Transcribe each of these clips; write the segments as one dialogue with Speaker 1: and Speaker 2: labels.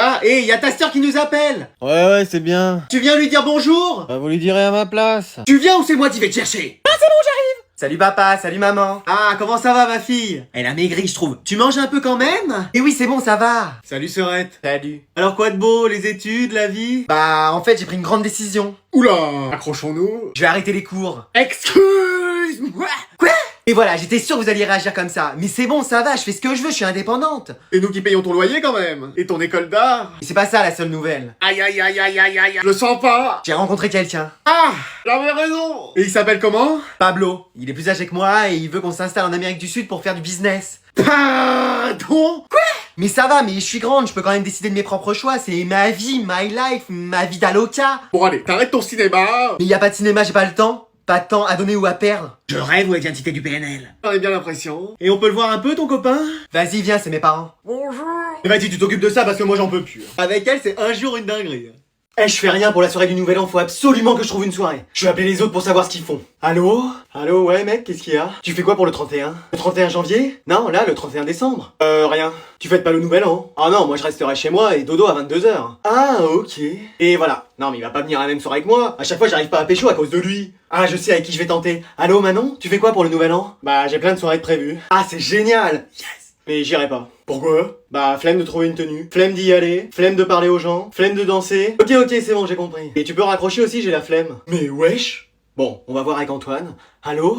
Speaker 1: Ah, et y a ta sœur qui nous appelle.
Speaker 2: Ouais, c'est bien.
Speaker 1: Tu viens lui dire bonjour?
Speaker 2: Bah, vous lui direz à ma place.
Speaker 1: Tu viens ou c'est moi qui vais te chercher? Ah, c'est bon, j'arrive. Salut papa, salut maman. Ah, comment ça va ma fille? Elle a maigri, je trouve. Tu manges un peu quand même? Eh oui, c'est bon, ça va. Salut Sœurette. Salut. Alors quoi de beau, les études, la vie? Bah, en fait, j'ai pris une grande décision. Oula, accrochons-nous. Je vais arrêter les cours. Excuse-moi. Quoi? Et voilà, j'étais sûr que vous alliez réagir comme ça. Mais c'est bon, ça va, je fais ce que je veux, je suis indépendante. Et nous qui payons ton loyer quand même. Et ton école d'art. Et c'est pas ça la seule nouvelle. Aïe aïe aïe aïe aïe aïe. Je le sens pas. J'ai rencontré quelqu'un. Ah, j'avais raison. Et il s'appelle comment? Pablo. Il est plus âgé que moi et il veut qu'on s'installe en Amérique du Sud pour faire du business. Pardon? Quoi? Mais ça va, mais je suis grande, je peux quand même décider de mes propres choix. C'est ma vie, my life, ma vie d'aloca. Bon allez, t'arrêtes ton cinéma. Mais y a pas de cinéma, j'ai pas le temps. Pas de temps à donner ou à perdre. Je rêve ou à l'identité du PNL. J'en ai bien l'impression. Et on peut le voir un peu, ton copain? Vas-y, viens, c'est mes parents. Bonjour. Et vas-y, tu t'occupes de ça parce que moi j'en peux plus. Avec elle, c'est un jour une dinguerie. Eh, je fais rien pour la soirée du Nouvel An, faut absolument que je trouve une soirée. Je vais appeler les autres pour savoir ce qu'ils font. Allô? Allô, ouais mec, qu'est-ce qu'il y a? Tu fais quoi pour le 31? Le 31 janvier? Non, là, le 31 décembre. Rien. Tu fêtes pas le Nouvel An? Ah non, moi je resterai chez moi et dodo à 22h. Ah, ok. Et voilà. Non mais il va pas venir à la même soirée que moi. À chaque fois j'arrive pas à pécho à cause de lui. Ah, je sais avec qui je vais tenter. Allô Manon? Tu fais quoi pour le Nouvel An? Bah, j'ai plein de soirées de prévues. Ah, c'est génial! Yes! Mais j'irai pas. Pourquoi? Bah, flemme de trouver une tenue, flemme d'y aller, flemme de parler aux gens, flemme de danser. Ok, c'est bon, j'ai compris. Et tu peux raccrocher aussi, j'ai la flemme. Mais wesh! Bon, on va voir avec Antoine. Allô?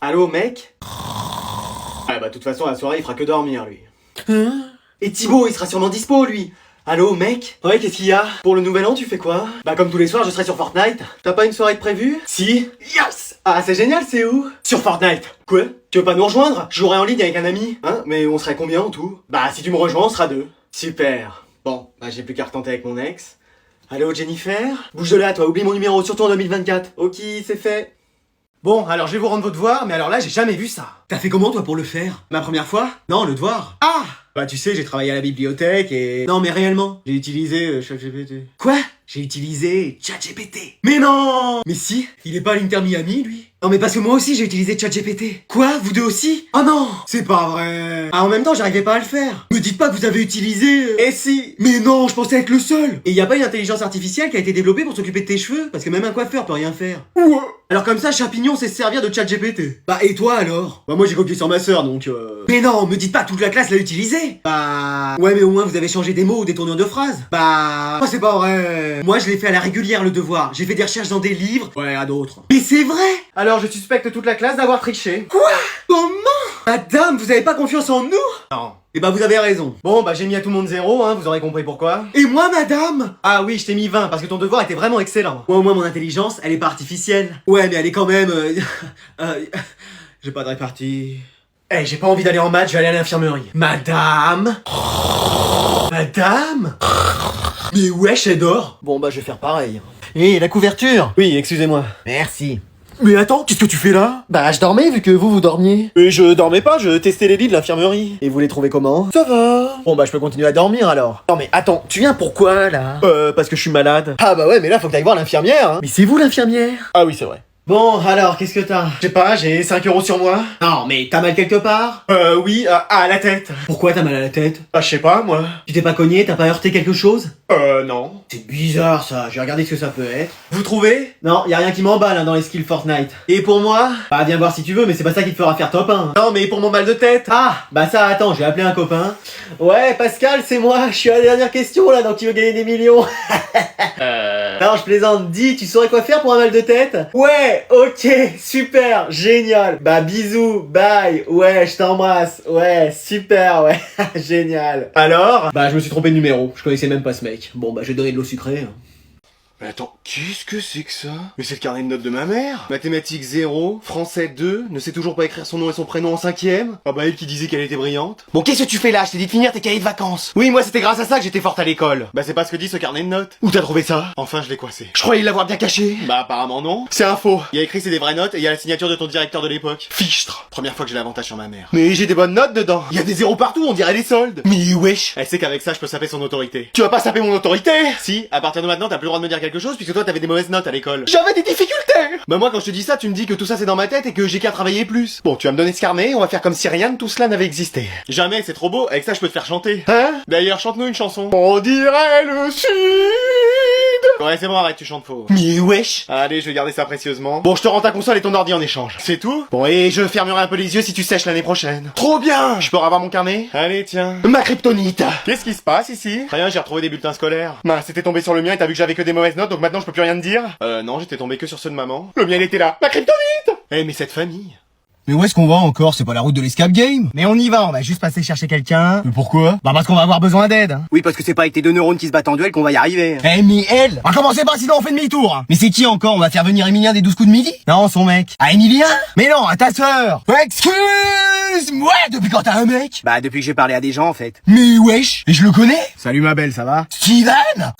Speaker 1: Allô, mec? Ah bah, de toute façon, la soirée, il fera que dormir, lui. Et Thibaut, il sera sûrement dispo, lui. Allô, mec? Ouais, qu'est-ce qu'il y a? Pour le Nouvel An, tu fais quoi? Bah, comme tous les soirs, je serai sur Fortnite. T'as pas une soirée de prévue? Si. Yes! Ah, c'est génial, c'est où? Sur Fortnite. Quoi? Tu veux pas nous rejoindre? Je jouerai en ligne avec un ami. Hein? Mais on serait combien en tout? Bah, si tu me rejoins, on sera 2. Super. Bon, bah, j'ai plus qu'à retenter avec mon ex. Allô, Jennifer? Bouge de là, toi, oublie mon numéro, surtout en 2024. Ok, c'est fait. Bon, alors je vais vous rendre vos devoirs, mais alors là, j'ai jamais vu ça. T'as fait comment, toi, pour le faire? Ma première fois? Non, le devoir. Ah! Bah, tu sais, j'ai travaillé à la bibliothèque et... Non, mais réellement, j'ai utilisé ChatGPT. Quoi? J'ai utilisé ChatGPT. Mais non! Mais si, il est pas à l'Inter Miami, lui? Non, mais parce que moi aussi, j'ai utilisé ChatGPT. Quoi? Vous deux aussi? Oh non! C'est pas vrai! Ah, en même temps, j'arrivais pas à le faire. Me dites pas que vous avez utilisé... Eh si! Mais non, je pensais être le seul! Et y a pas une intelligence artificielle qui a été développée pour s'occuper de tes cheveux? Parce que même un coiffeur peut rien faire. Ouais. Alors comme ça, Champignon sait se servir de ChatGPT. Bah, et toi alors? Bah, moi j'ai copié sur ma sœur, donc Mais non, me dites pas que toute la classe l'a utilisé! Bah... Ouais, mais au moins vous avez changé des mots ou des tournures de phrases. Bah... Oh, c'est pas vrai! Moi je l'ai fait à la régulière, le devoir. J'ai fait des recherches dans des livres. Ouais, à d'autres. Mais c'est vrai! Alors je suspecte toute la classe d'avoir triché. Quoi? Comment? Madame, vous avez pas confiance en nous? Non. Eh bah vous avez raison. Bon bah j'ai mis à tout le monde 0, hein, vous aurez compris pourquoi. Et moi madame? Ah oui, je t'ai mis 20 parce que ton devoir était vraiment excellent. Moi au moins mon intelligence, elle est pas artificielle. Ouais mais elle est quand même... J'ai pas de répartie. Eh, j'ai pas envie d'aller en maths, je vais aller à l'infirmerie. Madame? Madame? Mais wesh, elle dort. Bon bah je vais faire pareil.
Speaker 2: Et la couverture?
Speaker 1: Oui, excusez-moi.
Speaker 2: Merci.
Speaker 1: Mais attends, qu'est-ce que tu fais là?
Speaker 2: Bah, je dormais vu que vous dormiez.
Speaker 1: Mais je dormais pas, je testais les lits de l'infirmerie.
Speaker 2: Et vous les trouvez comment?
Speaker 1: Ça va.
Speaker 2: Bon bah, je peux continuer à dormir alors. Non mais attends, tu viens pourquoi là?
Speaker 1: Parce que je suis malade.
Speaker 2: Ah bah ouais, mais là faut que t'ailles voir l'infirmière, hein.
Speaker 1: Mais c'est vous l'infirmière? Ah oui, c'est vrai.
Speaker 2: Bon, alors, qu'est-ce que t'as?
Speaker 1: Je sais pas, j'ai 5 € sur moi.
Speaker 2: Non, mais t'as mal quelque part?
Speaker 1: Oui, à la tête.
Speaker 2: Pourquoi t'as mal à la tête?
Speaker 1: Ah, je sais pas, moi.
Speaker 2: Tu t'es pas cogné, t'as pas heurté quelque chose?
Speaker 1: Non.
Speaker 2: C'est bizarre ça, je vais regarder ce que ça peut être.
Speaker 1: Vous trouvez?
Speaker 2: Non, y a rien qui m'emballe hein, dans les skills Fortnite.
Speaker 1: Et pour moi?
Speaker 2: Bah viens voir si tu veux, mais c'est pas ça qui te fera faire top 1. Hein.
Speaker 1: Non, mais pour mon mal de tête.
Speaker 2: Ah, bah ça attends, je vais appeler un copain. Ouais, Pascal, c'est moi, je suis à la dernière question là, donc tu veux gagner des millions. Non, je plaisante, dis, tu saurais quoi faire pour un mal de tête? Ouais, ok, super, génial. Bah bisous, bye, ouais, je t'embrasse, ouais, super, ouais, génial.
Speaker 1: Alors?
Speaker 2: Bah je me suis trompé de numéro, je connaissais même pas ce mec. Bon bah je vais donner de l'eau sucrée. Hein.
Speaker 1: Mais attends, qu'est-ce que c'est que ça? Mais c'est le carnet de notes de ma mère. Mathématiques 0, français 2, ne sait toujours pas écrire son nom et son prénom en 5ème. Ah bah elle qui disait qu'elle était brillante. Bon, qu'est-ce que tu fais là? Je t'ai dit de finir tes cahiers de vacances. Oui, moi c'était grâce à ça que j'étais forte à l'école. Bah c'est pas ce que dit ce carnet de notes. Où t'as trouvé ça? Enfin je l'ai coincé. Je croyais l'avoir bien caché. Bah apparemment non. C'est un faux. Il y a écrit c'est des vraies notes et il y a la signature de ton directeur de l'époque. Fichtre. Première fois que j'ai l'avantage sur ma mère. Mais j'ai des bonnes notes dedans. Il y a des zéros partout, on dirait les soldes. Mais wesh. Elle sait qu'avec ça je peux saper son autorité. Tu vas pas saper mon autorité? Si, à partir de maintenant t'as plus le droit de me dire quelque chose puisque toi t'avais des mauvaises notes à l'école. J'avais des difficultés. Bah moi quand je te dis ça, tu me dis que tout ça c'est dans ma tête et que j'ai qu'à travailler plus. Bon, tu vas me donner ce carnet, on va faire comme si rien de tout cela n'avait existé. Jamais, c'est trop beau, avec ça je peux te faire chanter. Hein? D'ailleurs, chante-nous une chanson. On dirait le sud. Ouais, c'est bon, arrête, tu chantes faux. Mais wesh. Allez, je vais garder ça précieusement. Bon, je te rends ta console et ton ordi en échange. C'est tout? Bon, et je fermerai un peu les yeux si tu sèches l'année prochaine. Trop bien. Je peux revoir mon carnet? Allez, tiens. Ma kryptonite. Qu'est-ce qui se passe ici? Rien, j'ai retrouvé des bulletins scolaires. Bah, c'était tombé sur le mien et t'as vu que j'avais que des mauvaises notes, donc maintenant je peux plus rien te dire? Non, j'étais tombé que sur ceux de maman. Le mien, il était là. Ma kryptonite. Eh, mais cette famille.
Speaker 2: Mais où est-ce qu'on va encore? C'est pas la route de l'escape game. Mais on y va, on va juste passer chercher quelqu'un. Mais pourquoi? Bah parce qu'on va avoir besoin d'aide. Hein.
Speaker 3: Oui, parce que c'est pas avec tes deux neurones qui se battent en duel qu'on va y arriver.
Speaker 2: Eh mais elle! On va commencer par sinon on fait demi-tour. Hein. Mais c'est qui encore? On va faire venir Emilien des 12 coups de midi? Non, son mec. Ah, Emilien? Mais non, à ta sœur. Excuse-moi, depuis quand t'as un mec?
Speaker 3: Bah, depuis que j'ai parlé à des gens, en fait.
Speaker 2: Mais wesh, et je le connais?
Speaker 3: Salut ma belle, ça va?
Speaker 2: Steven?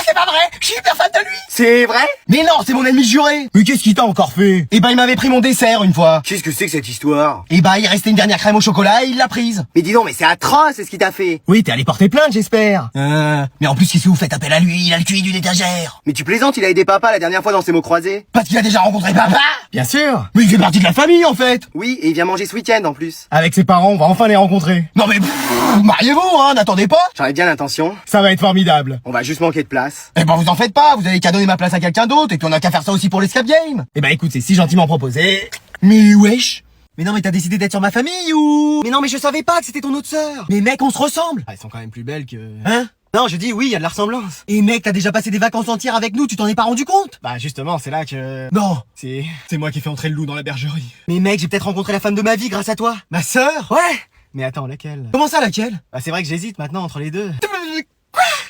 Speaker 2: C'est pas vrai, je suis hyper fan de lui.
Speaker 3: C'est vrai?
Speaker 2: Mais non, c'est mon ennemi juré. Mais qu'est-ce qu'il t'a encore fait? Eh ben il m'avait pris mon dessert une fois.
Speaker 3: Qu'est-ce que c'est que cette histoire?
Speaker 2: Eh ben il restait une dernière crème au chocolat et il l'a prise.
Speaker 3: Mais dis donc, mais c'est atroce, c'est ce qu'il t'a fait.
Speaker 2: Oui, t'es allé porter plainte, j'espère. Mais en plus, qu'est-ce que vous faites appel à lui? Il a le QI d'une étagère.
Speaker 3: Mais tu plaisantes, il a aidé papa la dernière fois dans ses mots croisés.
Speaker 2: Parce qu'il a déjà rencontré papa? Bien sûr. Mais il fait partie de la famille, en fait.
Speaker 3: Oui, et il vient manger ce week-end en plus.
Speaker 2: Avec ses parents, on va enfin les rencontrer. Non mais, mariez-vous, hein, n'attendez pas.
Speaker 3: J'en ai bien l'intention.
Speaker 2: Ça va être formidable.
Speaker 3: On va juste manquer de place.
Speaker 2: Eh ben vous en faites pas, vous avez qu'à donner ma place à quelqu'un d'autre, et puis on a qu'à faire ça aussi pour l'escape game. Eh ben écoute, c'est si gentiment proposé. Mais wesh. Mais non mais t'as décidé d'être sur ma famille ou?
Speaker 3: Mais non, mais je savais pas que c'était ton autre sœur.
Speaker 2: Mais mec, on se ressemble.
Speaker 3: Ah, elles sont quand même plus belles que...
Speaker 2: Hein?
Speaker 3: Non, je dis oui, il y a de la ressemblance.
Speaker 2: Et mec, t'as déjà passé des vacances entières avec nous, tu t'en es pas rendu compte?
Speaker 3: Bah justement, c'est là que...
Speaker 2: Non.
Speaker 3: C'est moi qui ai fait entrer le loup dans la bergerie.
Speaker 2: Mais mec, j'ai peut-être rencontré la femme de ma vie grâce à toi.
Speaker 3: Ma sœur?
Speaker 2: Ouais.
Speaker 3: Mais attends, laquelle?
Speaker 2: Comment ça, laquelle?
Speaker 3: Bah c'est vrai que j'hésite maintenant entre les deux.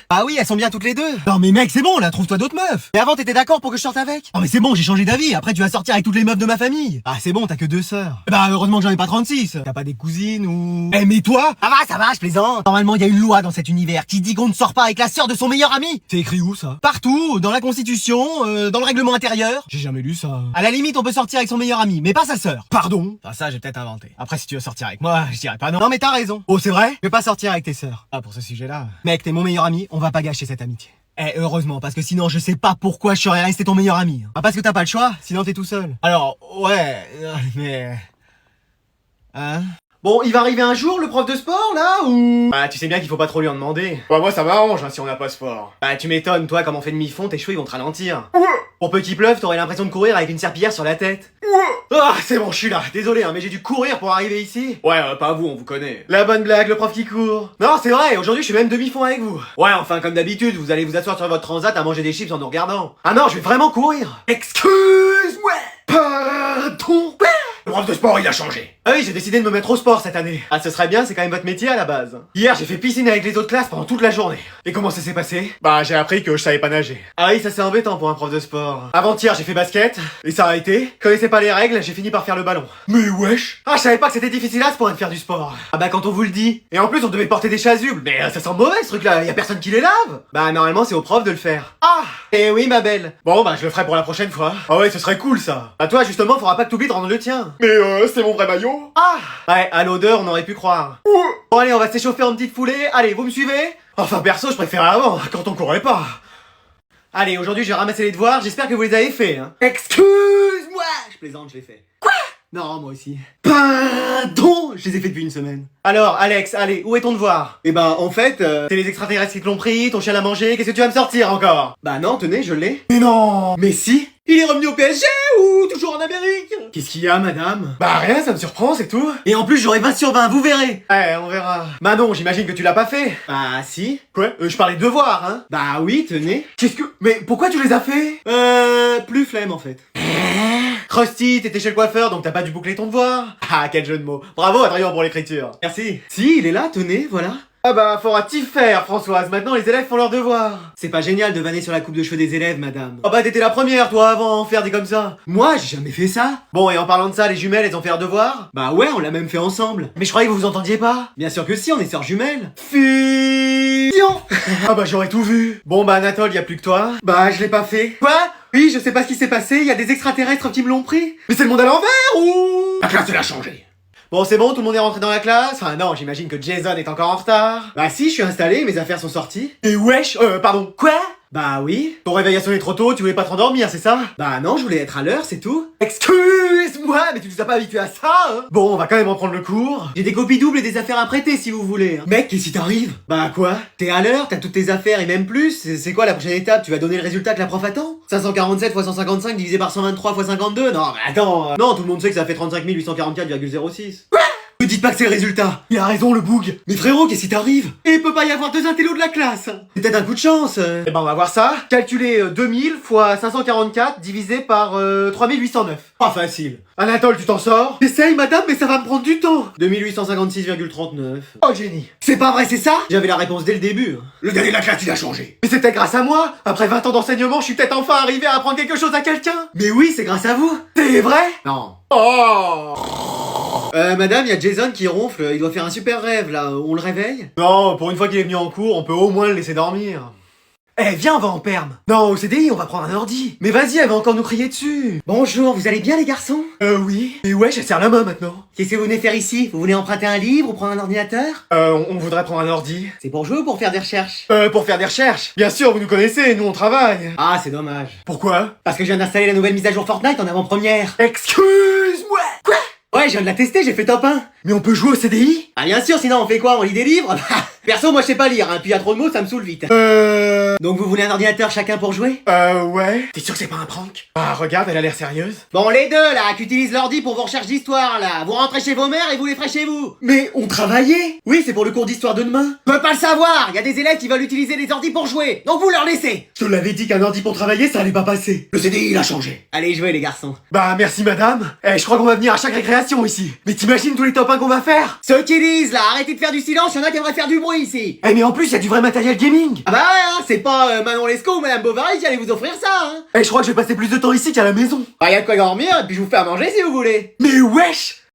Speaker 2: Ah oui, elles sont bien toutes les deux. Non mais mec, c'est bon, là, trouve-toi d'autres meufs.
Speaker 3: Mais avant, t'étais d'accord pour que je sorte avec?
Speaker 2: Oh mais c'est bon, j'ai changé d'avis, après tu vas sortir avec toutes les meufs de ma famille.
Speaker 3: Ah c'est bon, t'as que deux sœurs.
Speaker 2: Bah heureusement que j'en ai pas 36.
Speaker 3: T'as pas des cousines ou...
Speaker 2: Eh mais toi?
Speaker 3: Ça va, je plaisante.
Speaker 2: Normalement, il y a une loi dans cet univers qui dit qu'on ne sort pas avec la sœur de son meilleur ami.
Speaker 3: C'est écrit où ça?
Speaker 2: Partout, dans la constitution, dans le règlement intérieur.
Speaker 3: J'ai jamais lu ça.
Speaker 2: À la limite, on peut sortir avec son meilleur ami, mais pas sa sœur.
Speaker 3: Pardon? Ah ça, j'ai peut-être inventé. Après, si tu veux sortir avec moi, je dirais pas non.
Speaker 2: Non mais t'as raison. Oh c'est vrai?
Speaker 3: Je vais pas sortir avec tes sœurs. Ah, pour ce sujet-là.
Speaker 2: Mec, t'es mon meilleur ami, on va pas gâcher cette amitié. Eh, heureusement, parce que sinon je sais pas pourquoi je serais resté ton meilleur ami.
Speaker 3: Ah, parce que t'as pas le choix, sinon t'es tout seul.
Speaker 2: Alors, ouais, mais...
Speaker 3: Hein?
Speaker 1: Bon, il va arriver un jour le prof de sport là ou...
Speaker 3: Bah, tu sais bien qu'il faut pas trop lui en demander.
Speaker 1: Bah moi ça m'arrange hein, si on n'a pas sport. Bah tu m'étonnes, toi comme on fait demi-fond, tes cheveux ils vont te ralentir. Pour peu qu'il pleuve, t'aurais l'impression de courir avec une serpillière sur la tête. Ah c'est bon, je suis là, désolé hein, mais j'ai dû courir pour arriver ici. Ouais, pas vous, on vous connaît. La bonne blague, le prof qui court. Non c'est vrai, aujourd'hui je suis même demi-fond avec vous. Ouais, enfin comme d'habitude, vous allez vous asseoir sur votre transat à manger des chips en nous regardant. Ah non, je vais vraiment courir. Excuse-moi. Pardon. Le prof de sport il a changé. Ah oui, j'ai décidé de me mettre au sport cette année. Ah ce serait bien, c'est quand même votre métier à la base. Hier j'ai fait piscine avec les autres classes pendant toute la journée. Et comment ça s'est passé? Bah j'ai appris que je savais pas nager. Ah oui, ça c'est embêtant pour un prof de sport. Avant-hier j'ai fait basket, et ça a été. Je connaissais pas les règles, j'ai fini par faire le ballon. Mais wesh. Ah je savais pas que c'était difficile à ce point de faire du sport. Ah bah quand on vous le dit. Et en plus on devait porter des chasubles. Mais ça sent mauvais ce truc là, y a personne qui les lave. Bah normalement c'est au prof de le faire. Ah. Eh oui ma belle. Bon bah je le ferai pour la prochaine fois. Ah ouais ce serait cool ça. Bah toi justement faudra pas que t'oublies de rendre le tien. Mais c'est mon vrai maillot. Ah. Ouais, à l'odeur, on aurait pu croire. Bon allez, on va s'échauffer en petite foulée. Allez, vous me suivez? Enfin perso, je préférais avant, quand on courait pas. Allez, aujourd'hui, je vais ramasser les devoirs. J'espère que vous les avez faits. Hein. Excuse-moi. Je plaisante, je les fais. Quoi? Non, moi aussi. Pardon. Je les ai fait depuis une semaine. Alors, Alex, allez, où est ton devoir? Eh ben, en fait, c'est les extraterrestres qui te l'ont pris, ton chien l'a mangé. Qu'est-ce que tu vas me sortir encore? Bah non, tenez, je l'ai. Mais non. Mais si. Il est revenu au PSG ou toujours en Amérique? Qu'est-ce qu'il y a, madame? Bah rien, ça me surprend, c'est tout. Et en plus, j'aurai 20 sur 20, vous verrez. Ouais, on verra. Bah non, j'imagine que tu l'as pas fait. Bah si. Quoi? Je parlais de devoirs, hein. Bah oui, tenez. Qu'est-ce que... Mais pourquoi tu les as fait? Plus flemme, en fait. Krusty, t'étais chez le coiffeur, donc t'as pas dû boucler ton devoir. Ah, quel jeu de mots. Bravo, Adrien, pour l'écriture. Merci. Si, il est là, tenez, voilà. Ah bah, faudra t'y faire, Françoise. Maintenant, les élèves font leurs devoirs. C'est pas génial de vanner sur la coupe de cheveux des élèves, madame. Oh bah, t'étais la première, toi, avant, à en faire des comme ça. Moi, j'ai jamais fait ça. Bon, et en parlant de ça, les jumelles, elles ont fait leurs devoirs? Bah ouais, on l'a même fait ensemble. Mais je croyais que vous vous entendiez pas. Bien sûr que si, on est sœurs jumelles. Fusion. Ah bah, j'aurais tout vu. Bon bah, Anatole, y a plus que toi. Bah, je l'ai pas fait. Quoi? Oui, je sais pas ce qui s'est passé, il y a des extraterrestres qui me l'ont pris. Mais c'est le monde à l'envers ou... La classe, elle a changé. Bon, c'est bon, tout le monde est rentré dans la classe? Enfin, non, j'imagine que Jason est encore en retard. Bah si, je suis installé, mes affaires sont sorties. Et wesh, pardon, quoi?
Speaker 2: Bah oui. Ton réveil a sonné trop tôt, tu voulais pas te rendormir, c'est ça?
Speaker 1: Bah non, je voulais être à l'heure, c'est tout.
Speaker 2: Excuse-moi, mais tu nous as pas habitués à ça, hein? Bon, on va quand même en prendre le cours.
Speaker 1: J'ai des copies doubles et des affaires à prêter si vous voulez. Hein.
Speaker 2: Mec, qu'est-ce qui t'arrive? Bah quoi?
Speaker 1: T'es à l'heure, t'as toutes tes affaires et même plus. C'est quoi la prochaine étape? Tu vas donner le résultat que la prof attend? 547 x 155 divisé par 123 x 52? Non, mais attends. Non, tout le monde sait que ça fait 35 844,06. Quoi? Me dites pas que c'est le résultat.
Speaker 2: Il a raison, le boug.
Speaker 1: Mais frérot, qu'est-ce qui t'arrive? Et il peut pas y avoir deux intellos de la classe. C'est peut-être un coup de chance.
Speaker 2: Eh ben, on va voir ça. Calculer 2000 x 544 divisé par 3809.
Speaker 1: Pas facile.
Speaker 2: Anatole, tu t'en sors?
Speaker 1: J'essaye, madame, mais ça va me prendre du temps. 2856,39.
Speaker 2: Oh, génie.
Speaker 1: C'est pas vrai, c'est ça? J'avais la réponse dès le début.
Speaker 2: Le dernier de la classe, il a changé. Mais c'était grâce à moi. Après 20 ans d'enseignement, je suis peut-être enfin arrivé à apprendre quelque chose à quelqu'un.
Speaker 1: Mais oui, c'est grâce à vous.
Speaker 2: C'est vrai?
Speaker 1: Non.
Speaker 2: Oh.
Speaker 1: Madame, y a Jason qui ronfle, il doit faire un super rêve là, on le réveille?
Speaker 2: Non, pour une fois qu'il est venu en cours, on peut au moins le laisser dormir. Eh, viens, on va en perme. Non, au CDI, on va prendre un ordi. Mais vas-y, elle va encore nous crier dessus.
Speaker 1: Bonjour, vous allez bien les garçons?
Speaker 2: Oui. Mais ouais, elle serre la main maintenant.
Speaker 1: Qu'est-ce que vous venez faire ici? Vous voulez emprunter un livre ou prendre un ordinateur?
Speaker 2: On voudrait prendre un ordi.
Speaker 1: C'est pour jouer ou pour faire des recherches?
Speaker 2: Pour faire des recherches. Bien sûr, vous nous connaissez, nous on travaille.
Speaker 1: Ah, c'est dommage.
Speaker 2: Pourquoi?
Speaker 1: Parce que je viens d'installer la nouvelle mise à jour Fortnite en avant-première.
Speaker 2: Excuse-moi. Quoi?
Speaker 1: Ouais, je viens de la tester, j'ai fait top 1.
Speaker 2: Mais on peut jouer au CDI?
Speaker 1: Ah bien sûr, sinon on fait quoi? On lit des livres? Perso, moi je sais pas lire, hein, puis y a trop de mots, ça me saoule vite. Donc vous voulez un ordinateur chacun pour jouer?
Speaker 2: Ouais. T'es sûr que c'est pas un prank? Ah, regarde, elle a l'air sérieuse.
Speaker 1: Bon, les deux là, qui utilisent l'ordi pour vos recherches d'histoire là, vous rentrez chez vos mères et vous les ferez chez vous.
Speaker 2: Mais on travaillait?
Speaker 1: Oui, c'est pour le cours d'histoire de demain. Je peux pas le savoir, y a des élèves qui veulent utiliser les ordis pour jouer, donc vous leur laissez.
Speaker 2: Je te l'avais dit qu'un ordi pour travailler, ça allait pas passer. Le CDI, il a changé.
Speaker 1: Allez jouer les garçons.
Speaker 2: Bah, merci madame. Eh, je crois qu'on va venir à chaque récréation ici. Mais t'imagines tous les top 1 qu'on va faire?
Speaker 1: Ceux qui lisent là, arrêtez de faire du silence, y'en a qui aimeraient faire du bruit ici.
Speaker 2: Eh, mais en plus, y a du vrai matériel gaming.
Speaker 1: Ah bah ouais, hein, c'est pas Manon Lescaut ou Madame Bovary qui allait vous offrir ça, hein.
Speaker 2: Eh, je crois que je vais passer plus de temps ici qu'à la maison.
Speaker 1: Bah y a de quoi dormir, et puis je vous fais à manger si vous voulez.
Speaker 2: Mais wesh!